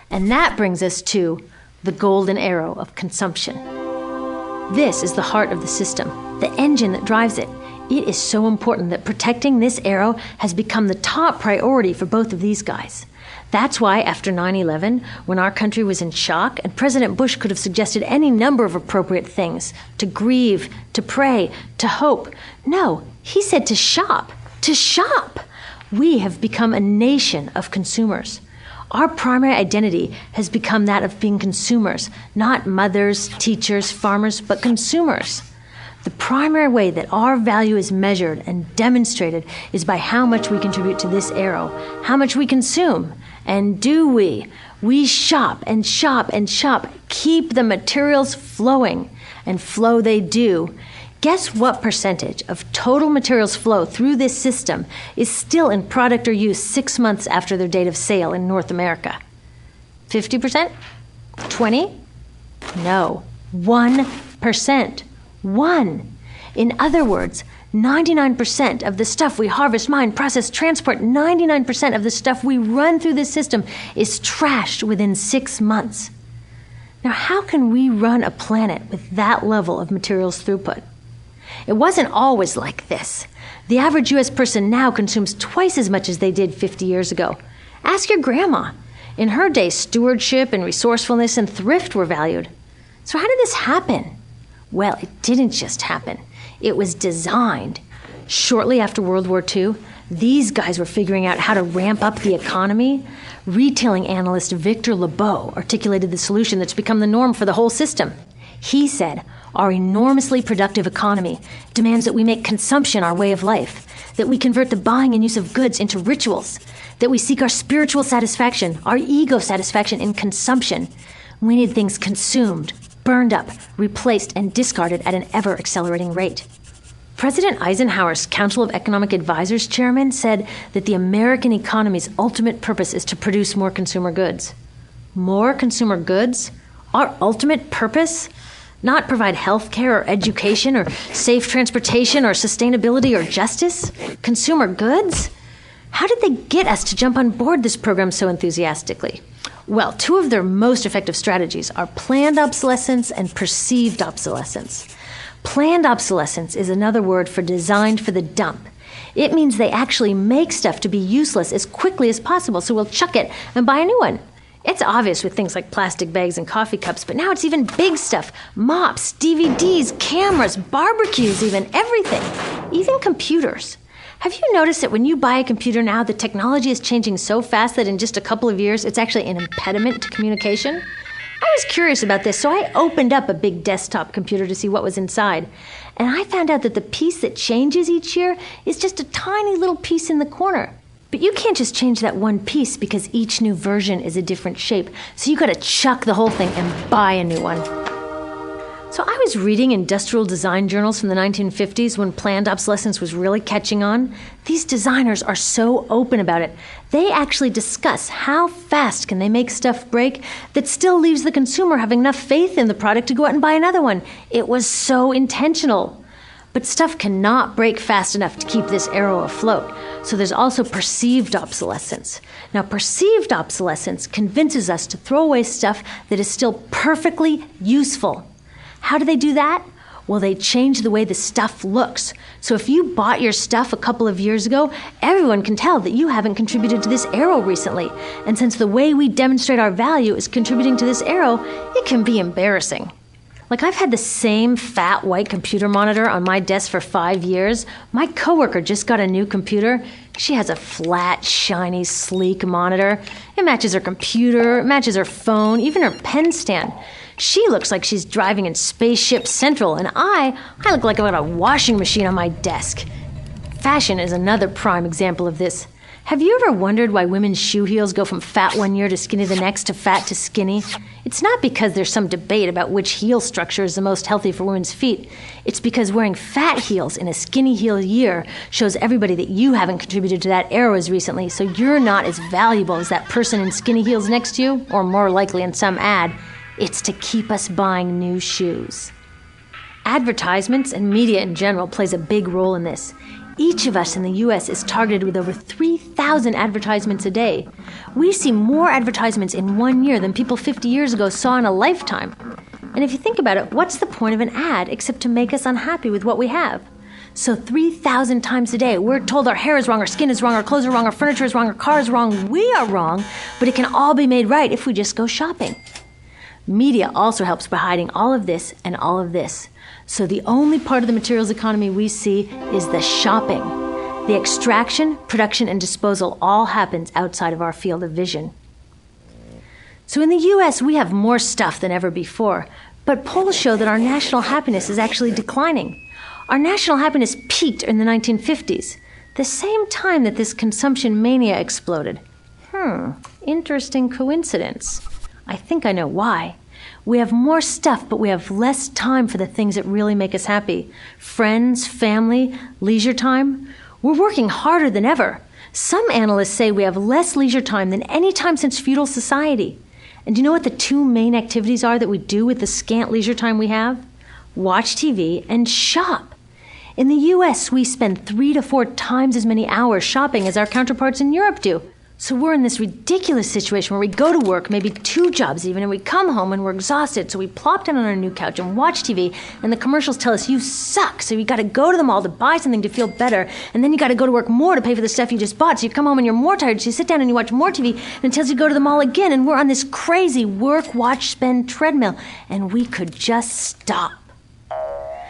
And that brings us to the golden arrow of consumption. This is the heart of the system, the engine that drives it. It is so important that protecting this arrow has become the top priority for both of these guys. That's why after 9/11, when our country was in shock and President Bush could have suggested any number of appropriate things, to grieve, to pray, to hope. No, he said to shop. To shop! We have become a nation of consumers. Our primary identity has become that of being consumers, not mothers, teachers, farmers, but consumers. The primary way that our value is measured and demonstrated is by how much we contribute to this arrow, how much we consume. And do we? We shop and shop and shop, keep the materials flowing, and flow they do. Guess what percentage of total materials flow through this system is still in product or use 6 months after their date of sale in North America? 50%? 20%? No, 1%. 1. In other words, 99% of the stuff we harvest, mine, process, transport, 99% of the stuff we run through this system is trashed within 6 months. Now, how can we run a planet with that level of materials throughput? It wasn't always like this. The average U.S. person now consumes twice as much as they did 50 years ago. Ask your grandma. In her day, stewardship and resourcefulness and thrift were valued. So how did this happen? Well, it didn't just happen. It was designed. Shortly after World War II, these guys were figuring out how to ramp up the economy. Retailing analyst Victor Lebeau articulated the solution that's become the norm for the whole system. He said, our enormously productive economy demands that we make consumption our way of life, that we convert the buying and use of goods into rituals, that we seek our spiritual satisfaction, our ego satisfaction in consumption. We need things consumed, burned up, replaced, and discarded at an ever-accelerating rate. President Eisenhower's Council of Economic Advisors chairman said that the American economy's ultimate purpose is to produce more consumer goods. More consumer goods? Our ultimate purpose? Not provide health care or education or safe transportation or sustainability or justice? Consumer goods? How did they get us to jump on board this program so enthusiastically? Well, 2 of their most effective strategies are planned obsolescence and perceived obsolescence. Planned obsolescence is another word for designed for the dump. It means they actually make stuff to be useless as quickly as possible, so we'll chuck it and buy a new one. It's obvious with things like plastic bags and coffee cups, but now it's even big stuff. Mops, DVDs, cameras, barbecues even, everything. Even computers. Have you noticed that when you buy a computer now, the technology is changing so fast that in just a couple of years, it's actually an impediment to communication? I was curious about this, so I opened up a big desktop computer to see what was inside. And I found out that the piece that changes each year is just a tiny little piece in the corner. But you can't just change that one piece because each new version is a different shape. So you gotta chuck the whole thing and buy a new one. So I was reading industrial design journals from the 1950s when planned obsolescence was really catching on. These designers are so open about it. They actually discuss how fast can they make stuff break that still leaves the consumer having enough faith in the product to go out and buy another one. It was so intentional. But stuff cannot break fast enough to keep this arrow afloat. So there's also perceived obsolescence. Now, perceived obsolescence convinces us to throw away stuff that is still perfectly useful. How do they do that? Well, they change the way the stuff looks. So if you bought your stuff a couple of years ago, everyone can tell that you haven't contributed to this arrow recently. And since the way we demonstrate our value is contributing to this arrow, it can be embarrassing. Like, I've had the same fat white computer monitor on my desk for 5 years. My coworker just got a new computer. She has a flat, shiny, sleek monitor. It matches her computer, it matches her phone, even her pen stand. She looks like she's driving in Spaceship Central, and I look like I've got a washing machine on my desk. Fashion is another prime example of this. Have you ever wondered why women's shoe heels go from fat one year to skinny the next to fat to skinny? It's not because there's some debate about which heel structure is the most healthy for women's feet. It's because wearing fat heels in a skinny heel year shows everybody that you haven't contributed to that arrow as recently, so you're not as valuable as that person in skinny heels next to you, or more likely in some ad. It's to keep us buying new shoes. Advertisements and media in general plays a big role in this. Each of us in the U.S. is targeted with over 3,000 advertisements a day. We see more advertisements in 1 year than people 50 years ago saw in a lifetime. And if you think about it, what's the point of an ad except to make us unhappy with what we have? So 3,000 times a day, we're told our hair is wrong, our skin is wrong, our clothes are wrong, our furniture is wrong, our car is wrong, we are wrong, but it can all be made right if we just go shopping. Media also helps by hiding all of this and all of this. So the only part of the materials economy we see is the shopping. The extraction, production, and disposal all happens outside of our field of vision. So in the US, we have more stuff than ever before, but polls show that our national happiness is actually declining. Our national happiness peaked in the 1950s, the same time that this consumption mania exploded. Interesting coincidence. I think I know why. We have more stuff, but we have less time for the things that really make us happy. Friends, family, leisure time. We're working harder than ever. Some analysts say we have less leisure time than any time since feudal society. And do you know what the two main activities are that we do with the scant leisure time we have? Watch TV and shop. In the US, we spend 3 to 4 times as many hours shopping as our counterparts in Europe do. So we're in this ridiculous situation where we go to work, maybe 2 jobs even, and we come home and we're exhausted. So we plop down on our new couch and watch TV, and the commercials tell us you suck. So you got to go to the mall to buy something to feel better, and then you got to go to work more to pay for the stuff you just bought. So you come home and you're more tired, so you sit down and you watch more TV, and it tells you to go to the mall again. And we're on this crazy work, watch, spend treadmill, and we could just stop.